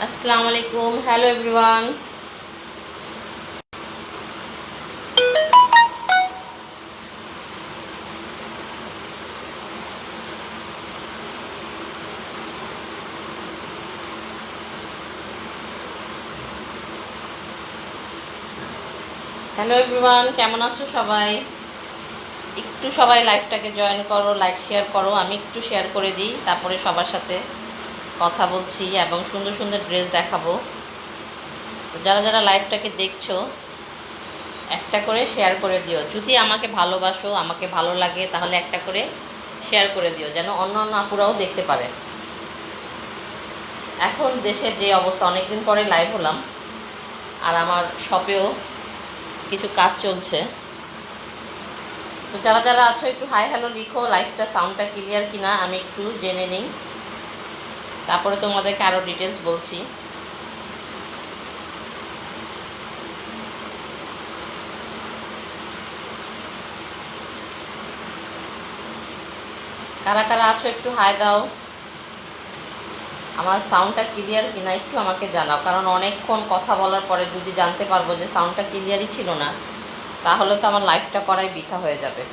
আসসালামু আলাইকুম, hello everyone. Hello everyone, কেমন আছো সবাই? একটু সবাই লাইভটাকে জয়েন করো, লাইক শেয়ার করো। আমি একটু শেয়ার করে দিই, তারপরে সবার সাথে কথা বলছি এবং সুন্দর সুন্দর ড্রেস দেখাবো। তো যারা যারা লাইভটাকে দেখছো, একটা করে শেয়ার করে দিও। যদি আমাকে ভালোবাসো, আমাকে ভালো লাগে, তাহলে একটা করে শেয়ার করে দিও, যেন অন্য অন্য আপুরাও দেখতে পারে। এখন দেশের যে অবস্থা, অনেকদিন পরে লাইভ হলাম, আর আমার শপেও কিছু কাজ চলছে। তো যারা যারা আছো একটু হাই হ্যালো লিখো, লাইভটা সাউন্ডটা ক্লিয়ার কিনা আমি একটু জেনে নিই, তারপরে তোমাদেরকে আরও ডিটেলস বলছি। কারা কারা আছো একটু হাই দাও। আমার সাউন্ডটা ক্লিয়ার কিনা একটু আমাকে জানাও, কারণ অনেকক্ষণ কথা বলার পরে যদি জানতে পারবো যে সাউন্ডটা ক্লিয়ারই ছিল না, তাহলে তো আমার লাইভটা করাই বৃথা হয়ে যাবে।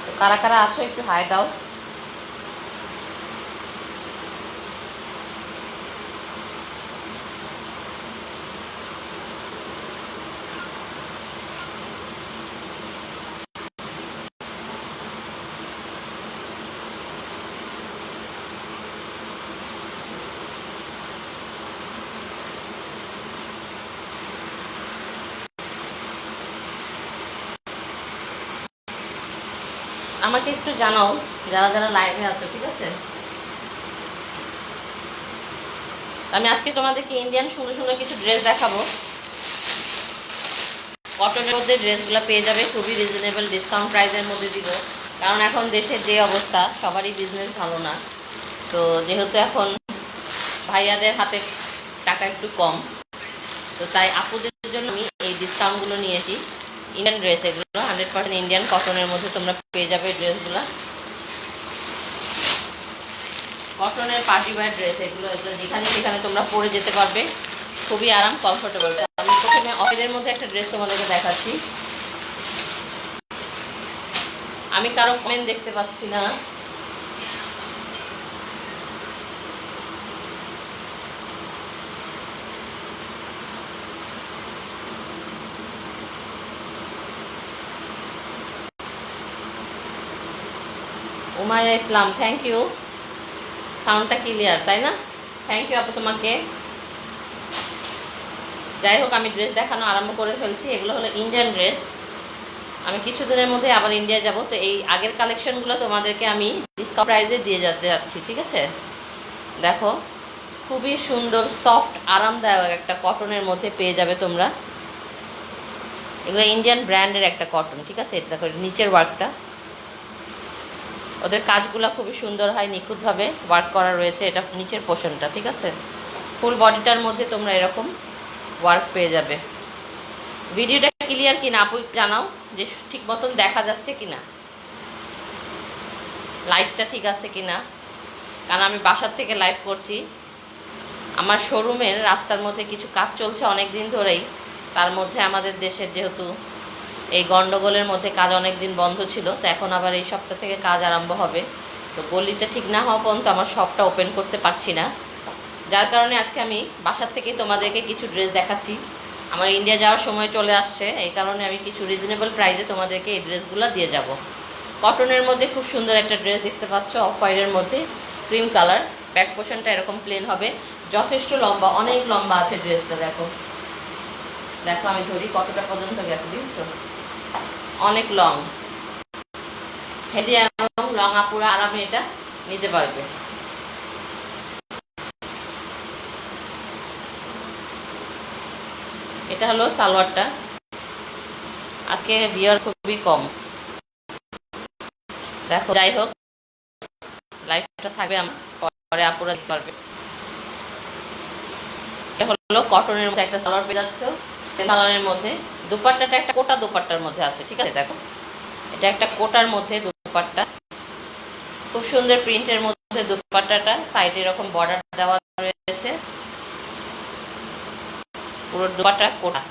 তো কারা কারা আছো একটু হাই দাও। আমাকে একটু জানাও যারা যারা লাইভে আছো, ঠিক আছে? আমি আজকে তোমাদেরকে ইন্ডিয়ান সুন্দর সুন্দর কিছু ড্রেস দেখাবো। কটনের মধ্যে ড্রেসগুলো পেয়ে যাবে খুবই রিজনেবল ডিসকাউন্ট প্রাইসের মধ্যে দিব, কারণ এখন দেশের যে অবস্থা, সবারই বিজনেস ভালো না। তো যেহেতু এখন ভাইয়াদের হাতে টাকা একটু কম, তো তাই আপুদের জন্য আমি এই ডিসকাউন্টগুলো নিয়েছি। ইন্ডিয়ান ড্রেস, এগুলো 100% ইন্ডিয়ান কটনের মধ্যে তোমরা পেয়ে যাবে ড্রেসগুলো। কটনের পার্টি ওয়্যার ড্রেস, এগুলো এগুলো যেখানে সেখানে তোমরা পরে যেতে পারবে, খুবই আরাম, কমফোর্টেবল। আমি প্রথমে অফিসের মধ্যে একটা ড্রেস তোমাদেরকে দেখাচ্ছি। আমি কারো কমেন্ট দেখতে পাচ্ছি না। Umaya Islam, thank you. সাউন্ডটা ক্লিয়ার, তাই না? থ্যাংক ইউ আপু তোমাকে। যাই হোক, আমি ড্রেস দেখানো আরম্ভ করে ফেলছি। এগুলো হলো ইন্ডিয়ান ড্রেস। আমি কিছুদিনের মধ্যে আবার ইন্ডিয়া যাব, তো এই আগের কালেকশনগুলো তোমাদেরকে আমি ডিসকাউন্ট প্রাইসে দিয়ে যেতে যাচ্ছি, ঠিক আছে? দেখো, খুবই সুন্দর সফট আরামদায়ক একটা কটনের মধ্যে পেয়ে যাবে তোমরা। এগুলো ইন্ডিয়ান ব্র্যান্ডের একটা কটন, ঠিক আছে? দেখো নিচের ওয়ার্কটা, ওদের কাজগুলো খুবই সুন্দর হয়, নিখুঁতভাবে ওয়ার্ক করা রয়েছে। এটা নিচের পোর্শনটা, ঠিক আছে? ফুল বডিটার মধ্যে তোমরা এরকম ওয়ার্ক পেয়ে যাবে। ভিডিওটা ক্লিয়ার কিনা আপু জানাও, যে ঠিক মতন দেখা যাচ্ছে কিনা, লাইটটা ঠিক আছে কিনা। কারণ আমি বাসার থেকে লাইভ করছি, আমার শোরুমের রাস্তার মধ্যে কিছু কাজ চলছে অনেক দিন ধরেই। তার মধ্যে আমাদের দেশের যেহেতু এই গণ্ডগোলের মধ্যে কাজ অনেক দিন বন্ধ ছিল, তো এখন আবার এই সপ্তাহ থেকে কাজ আরম্ভ হবে। তো গলিটা ঠিক না হওয়া পর্যন্ত আমার শপটা ওপেন করতে পারছি না, যার কারণে আজকে আমি বাসার থেকেই তোমাদেরকে কিছু ড্রেস দেখাচ্ছি। আমার ইন্ডিয়া যাওয়ার সময় চলে আসছে, এই কারণে আমি কিছু রিজনেবল প্রাইসে তোমাদেরকে এই ড্রেসগুলো দিয়ে যাব। কটনের মধ্যে খুব সুন্দর একটা ড্রেস দেখতে পাচ্ছ, অফ হোয়াইটের মধ্যে ক্রিম কালার। ব্যাক পোর্শনটা এরকম প্লেন হবে, যথেষ্ট লম্বা, অনেক লম্বা আছে ড্রেসটা। দেখো দেখো, আমি ধরি কতটা পর্যন্ত গেছে, দেখছো? অনেক লং, হেভি এবং লং আপুরা আরামে এটা নিতে পারবে। এটা হলো সালোয়ারটা। আজকে বিয়ার খুবই কম, দেখো। যাই হোক, লাইফটা থাকবে, আমার পরে আপুরা দিতে পারবে। এটা হলো কটনের মধ্যে একটা সালোয়ার পেয়ে যাচ্ছ, কালারের মধ্যে। দুপাট্টাটা একটা কোটা দুপাট্টার মধ্যে আছে, ঠিক আছে? দেখো, এটা একটা কোটার মধ্যে দুপাট্টা। খুব সুন্দর প্রিন্টের মধ্যে দুপাট্টাটা, সাইডে এরকম বর্ডার দেওয়া রয়েছে, পুরো দুপাট্টা কোটা।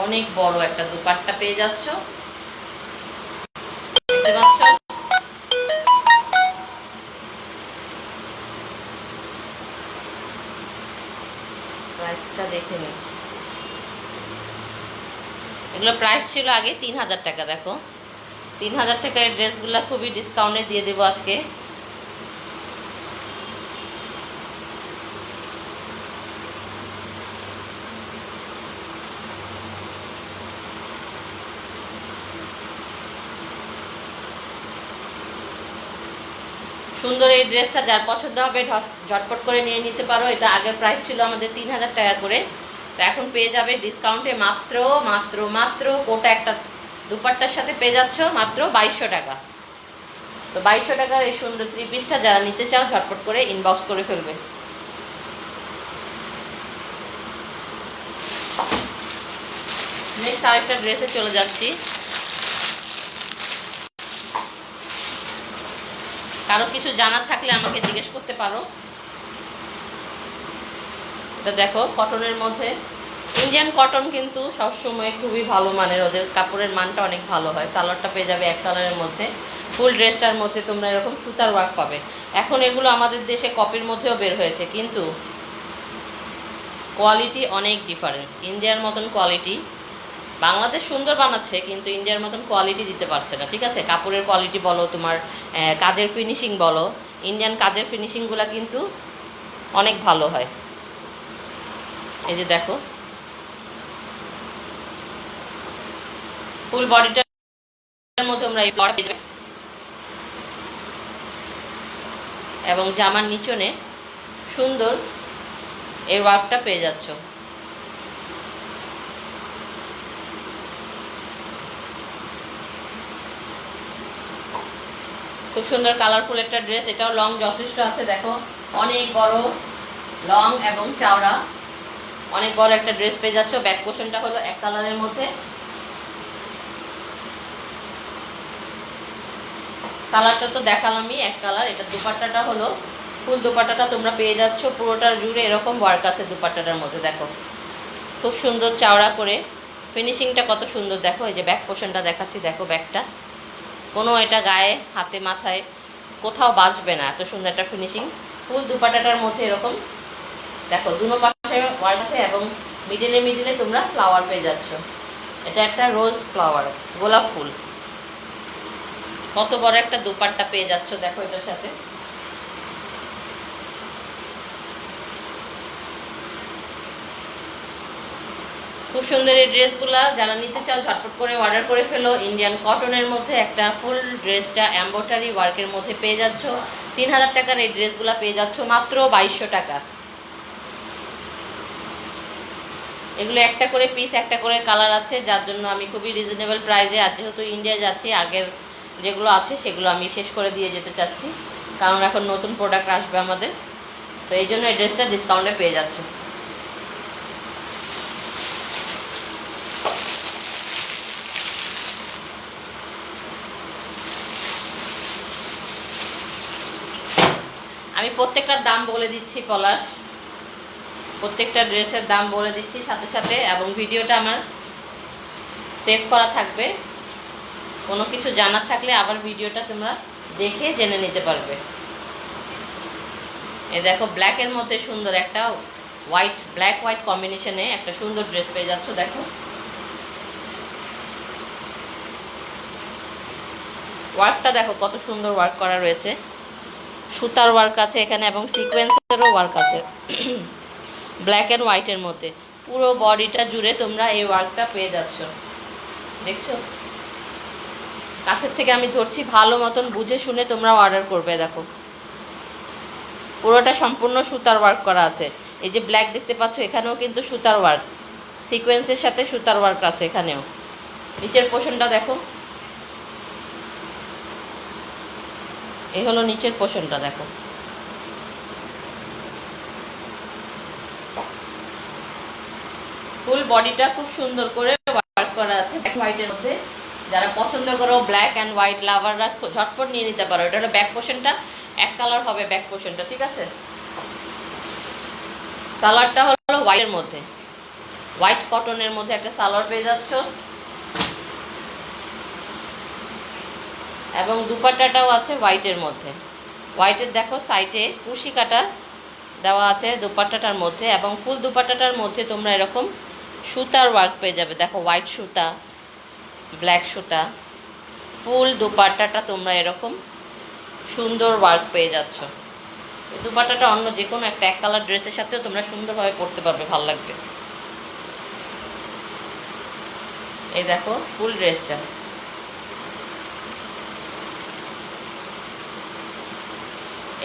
অনেক বড় একটা দুপাট্টা পেয়ে যাচ্ছ, দেখতে পাচ্ছ। প্রাইসটা দেখে নিন। এগুলো প্রাইস ছিল আগে 3000 টাকা। দেখো 3000 টাকার ড্রেসগুলো খুবই ডিসকাউন্টে দিয়ে দেবো আজকে। সুন্দর এই ড্রেসটা যার পছন্দ হবে ঝটপট করে নিয়ে নিতে পারো। এটা আগের প্রাইস ছিল আমাদের 3000 টাকা করে, তো এখন পেয়ে যাবে ডিসকাউন্টে মাত্র মাত্র মাত্র কোটা একটা দুপাট্টার সাথে পেয়ে যাচ্ছ মাত্র 2200 টাকা। তো 2200 টাকার এই সুন্দর 3 পিসটা যারা নিতে চাও ঝটপট করে ইনবক্স করে ফেলবে। নেক্সট আরেকটা ড্রেসে চলে যাচ্ছি। কারো কিছু জানার থাকলে আমাকে জিজ্ঞেস করতে পারো। এটা দেখো কটনের মধ্যে, ইন্ডিয়ান কটন কিন্তু সবসময় খুবই ভালো মানের, ওদের কাপড়ের মানটা অনেক ভালো হয়। সালোয়ারটা পেয়ে যাবে এক কালারের মধ্যে, ফুল ড্রেসটার মধ্যে তোমরা এরকম সুতার ওয়ার্ক পাবে। এখন এগুলো আমাদের দেশে কপির মধ্যেও বের হয়েছে, কিন্তু কোয়ালিটি অনেক ডিফারেন্স। ইন্ডিয়ার মতন কোয়ালিটি বাংলাদেশ সুন্দর বানাচ্ছে, কিন্তু ইন্ডিয়ার মতন কোয়ালিটি দিতে পারছে না। ঠিক আছে, কাপড়ের কোয়ালিটি বলো, তোমার কাজের ফিনিশিং বলো, ইন্ডিয়ান কাজের ফিনিশিংগুলো কিন্তু অনেক ভালো হয়। এই যে দেখো ফুল বডিটার মধ্যে আমরা এই ফ্লাওয়ার পেয়ে যাবে, এবং জামার নিচনে সুন্দর এই ওয়ার্কটা পেয়ে যাচ্ছ। খুব সুন্দর কালারফুল একটা ড্রেস। এটাও লং যথেষ্ট আছে, দেখো অনেক বড় লং এবং চওড়া, অনেক বড় একটা ড্রেস পেয়ে যাচ্ছ। ব্যাক পোর্শনটা হলো এক কালারের মধ্যে, সালোয়ারটা তো দেখালামই এক কালার। এটা দুপাট্টাটা হলো ফুল দুপাট্টাটা তোমরা পেয়ে যাচ্ছ পুরোটার জুড়ে এরকম ওয়ার্ক আছে দুপাট্টাটার মধ্যে। দেখো খুব সুন্দর চওড়া করে, ফিনিশিংটা কত সুন্দর দেখো। এই যে ব্যাক পোর্শনটা দেখাচ্ছি, দেখো ব্যাকটা কোনো এটা গায়ে হাতে মাথায় কোথাও বাজবে না, এত সুন্দর একটা ফিনিশিং। ফুল দুপাট্টাটার মধ্যে এরকম দেখো দুনো পাশে ওয়ার্ক আছে, এবং মিডিলে মিডিলে তোমরা ফ্লাওয়ার পেয়ে যাচ্ছ। এটা একটা রোজ ফ্লাওয়ার, গোলাপ ফুল। কত বড় একটা দুপাট্টা পেয়ে যাচ্ছ দেখো এটার সাথে। খুব সুন্দর এই ড্রেসগুলা যারা নিতে চাও ঝটপট করে অর্ডার করে ফেলো। ইন্ডিয়ান কটনের মধ্যে একটা ফুল ড্রেসটা এমব্রয়ডারি ওয়ার্কের মধ্যে পেয়ে যাচ্ছ। 3000 টাকার এই ড্রেসগুলো পেয়ে যাচ্ছ মাত্র 2200 টাকা। এগুলো একটা করে পিস, একটা করে কালার আছে, যার জন্য আমি খুবই রিজনেবল প্রাইসে, আর যেহেতু ইন্ডিয়া যাচ্ছি আগের যেগুলো আছে সেগুলো আমি শেষ করে দিয়ে যেতে চাচ্ছি, কারণ এখন নতুন প্রোডাক্ট আসবে আমাদের। তো এই জন্য এই ড্রেসটা ডিসকাউন্টে পেয়ে যাচ্ছ। আমি প্রত্যেকটার দাম বলে দিচ্ছি পলাশ, প্রত্যেকটা ড্রেসের দাম বলে দিচ্ছি সাথে সাথে, এবং ভিডিওটা আমার সেভ করা থাকবে। কোনো কিছু জানার থাকলে আবার ভিডিওটা তোমরা দেখে জেনে নিতে পারবে। এই দেখো ব্ল্যাকের মধ্যে সুন্দর একটা হোয়াইট, ব্ল্যাক হোয়াইট কম্বিনেশনে একটা সুন্দর ড্রেস পেয়ে যাচ্ছ। দেখো ওয়ার্কটা দেখো কত সুন্দর ওয়ার্ক করা রয়েছে, সুতার ওয়ার্ক আছে এখানে এবং সিকোয়েন্সেরও ওয়ার্ক আছে ব্ল্যাক অ্যান্ড হোয়াইটের মধ্যে। পুরো বডিটা জুড়ে তোমরা এই ওয়ার্কটা পেয়ে যাচ্ছ, দেখছো। কাছের থেকে আমি ধরছি, ভালো মতন বুঝে শুনে তোমরা অর্ডার করবে। দেখো পুরোটা সম্পূর্ণ সুতার ওয়ার্ক করা আছে। এই যে ব্ল্যাক দেখতে পাচ্ছ, এখানেও কিন্তু সুতার ওয়ার্ক, সিকোয়েন্সের সাথে সুতার ওয়ার্ক আছে এখানেও। নিচের পোর্শনটা দেখো, এই হলো নিচের পোর্শনটা দেখো। ফুল বডিটা খুব সুন্দর করে করা আছে ব্ল্যাক হোয়াইটের মধ্যে। যারা পছন্দ করো ব্ল্যাক অ্যান্ড হোয়াইট লাভাররা ঝটপট নিয়ে নিতে পারো। এটা হলো ব্যাক পোর্শনটা, এক কালার হবে ব্যাক পোর্শনটা, ঠিক আছে। সালোয়ারটা হলো হোয়াইটের মধ্যে, হোয়াইট কটনের মধ্যে একটা সালোয়ার পেয়ে যাচ্ছ, এবং দুপাট্টাটাও আছে হোয়াইটের মধ্যে। হোয়াইটের দেখো সাইডে কুশি কাটা দেওয়া আছে দুপাট্টাটার মধ্যে, এবং ফুল দুপাট্টাটার মধ্যে তোমরা এরকম সুতার ওয়ার্ক পেয়ে যাবে। দেখো হোয়াইট সুতা, ব্ল্যাক সুতা, ফুল দুপাট্টাটা তোমরা এরকম সুন্দর ওয়ার্ক পেয়ে যাচ্ছ। এই দুপাট্টাটা অন্য যে কোনো একটা এক কালার ড্রেসের সাথেও তোমরা সুন্দরভাবে পরতে পারবে, ভালো লাগবে। এই দেখো ফুল ড্রেসটা,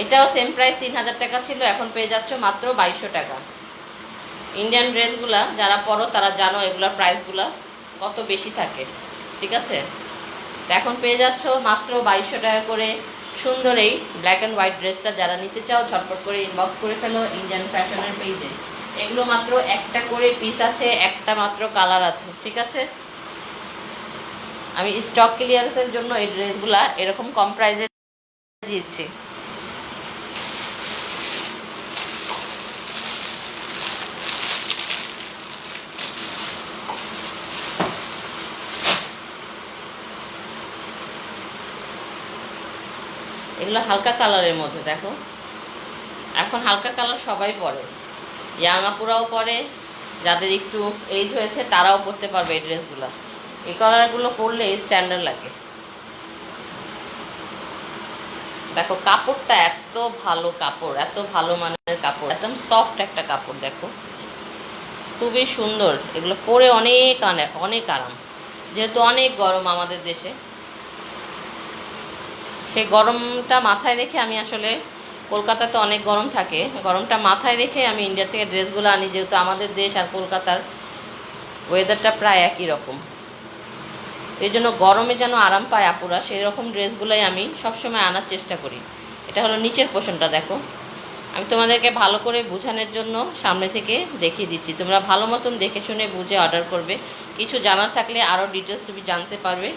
এটাও সেম প্রাইস 3000 টাকা ছিল, এখন পেয়ে যাচ্ছ মাত্র 2200 টাকা। ইন্ডিয়ান ড্রেসগুলা যারা পরো তারা জানো এগুলোর প্রাইসগুলো কত বেশি থাকে, ঠিক আছে। তো এখন পেয়ে যাচ্ছ মাত্র 2200 টাকা করে সুন্দর এই ব্ল্যাক অ্যান্ড হোয়াইট ড্রেসটা। যারা নিতে চাও ঝটপট করে ইনবক্স করে ফেলো ইন্ডিয়ান ফ্যাশনের পেজে। এগুলো মাত্র একটা করে পিস আছে, একটা মাত্র কালার আছে, ঠিক আছে। আমি স্টক ক্লিয়ারেন্সের জন্য এই ড্রেসগুলা এরকম কম প্রাইসে দিচ্ছি। এগুলো হালকা কালারের মধ্যে দেখো, এখন হালকা কালার সবাই পরে, ইয়াং আপুরাও পরে, যাদের একটু এজ হয়েছে তারাও পরতে পারবে এই ড্রেসগুলো। এই কালারগুলো পরলে স্ট্যান্ডার্ড লাগে। দেখো কাপড়টা এত ভালো কাপড়, এত ভালো মানের কাপড়, একদম সফট একটা কাপড়, দেখো খুবই সুন্দর। এগুলো পরে অনেক অনেক আরাম, যেহেতু অনেক গরম আমাদের দেশে, সেই গরমটা মাথায় রেখে আমি আসলে কলকাতাতে অনেক গরম থাকে, গরমটা মাথায় রেখে আমি ইন্ডিয়া থেকে ড্রেসগুলো আনি, যেহেতু আমাদের দেশ আর কলকাতার ওয়েদারটা প্রায় একই রকম। এই জন্য গরমে যেন আরাম পায় আপুরা, সেই রকম ড্রেসগুলোই আমি সবসময় আনার চেষ্টা করি। এটা হলো নিচের পোর্শনটা, দেখো আমি তোমাদেরকে ভালো করে বোঝানোর জন্য সামনে থেকে দেখিয়ে দিচ্ছি, তোমরা ভালো মতন দেখে শুনে বুঝে অর্ডার করবে। কিছু জানার থাকলে আরও ডিটেলস তুমি জানতে পারবে,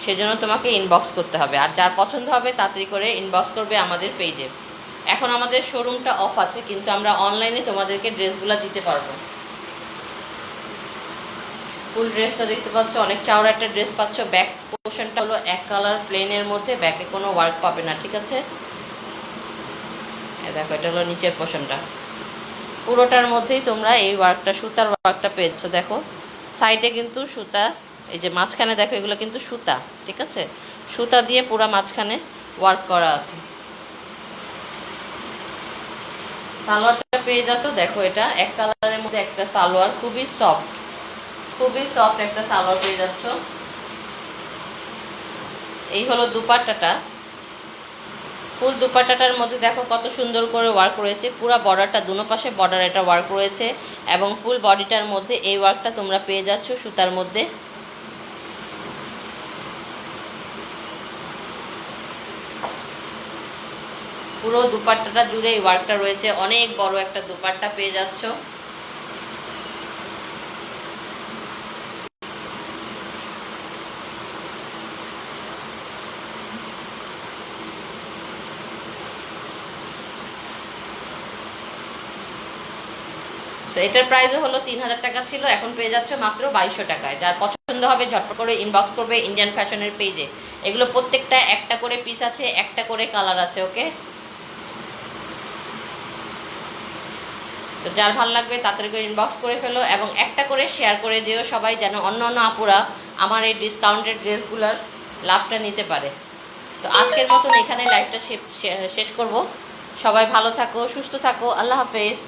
সেজন্য তোমাকে ইনবক্স করতে হবে। আর যার পছন্দ হবে তাড়াতাড়ি করে ইনবক্স করবে আমাদের পেজে। এখন আমাদের শোরুমটা অফ আছে, কিন্তু আমরা অনলাইনে তোমাদেরকে ড্রেসগুলো দিতে পারবো। ফুল ড্রেসটা দেখতে পাচ্ছ, অনেক চওড়া একটা ড্রেস পাচ্ছ। ব্যাক পোর্শনটা হলো এক কালার প্লেনের মধ্যে, ব্যাকে কোনো ওয়ার্ক পাবে না, ঠিক আছে। দেখো এটা হলো নিচের পোর্শনটা, পুরোটার মধ্যেই তোমরা এই ওয়ার্কটা, সুতার ওয়ার্কটা পেয়েছো। দেখো সাইডে কিন্তু সুতা, এই যে মাঝখানে দেখো এগুলো কিন্তু সুতা, ঠিক আছে, সুতা দিয়ে পুরো মাঝখানে ওয়ার্ক করা আছে। সালোয়ারটা পেয়ে যাচ্ছ, দেখো এটা এক কালারের মধ্যে একটা সালোয়ার, খুবই সফট, খুবই সফট একটা সালোয়ার পেয়ে যাচ্ছ। এই হলো দুপাট্টাটা, ফুল দুপাট্টাটার মধ্যে দেখো কত সুন্দর করে ওয়ার্ক রয়েছে, পুরো বর্ডারটা দুনো পাশে বর্ডার এটা ওয়ার্ক রয়েছে, এবং ফুল বডিটার মধ্যে এই ওয়ার্কটা তোমরা পেয়ে যাচ্ছ সুতার মধ্যে। পুরো দুপাট্টাটা জুড়ে এই ওয়ার্কটা রয়েছে, অনেক বড় একটা দুপাট্টা পেয়ে যাচ্ছ। এটার প্রাইসও হলো 3000 টাকা ছিল, এখন পেয়ে যাচ্ছে মাত্র 2200 টাকায়। যার পছন্দ হবে ঝটপট করে ইনবক্স করবে ইন্ডিয়ান ফ্যাশনের পেজে। এগুলো প্রত্যেকটা একটা করে পিস আছে, একটা করে কালার আছে, ওকে। তো যার ভালো লাগবে তাড়াতাড়ি করে ইনবক্স করে ফেলো, এবং একটা করে শেয়ার করে যেও সবাই, যেন অন্য অন্য আপুরা আমার এই ডিসকাউন্টেড ড্রেসগুলোর লাভটা নিতে পারে। তো আজকের মতন এখানে লাইভটা শেষ করব। সবাই ভালো থাকো, সুস্থ থাকো, আল্লাহ হাফেজ।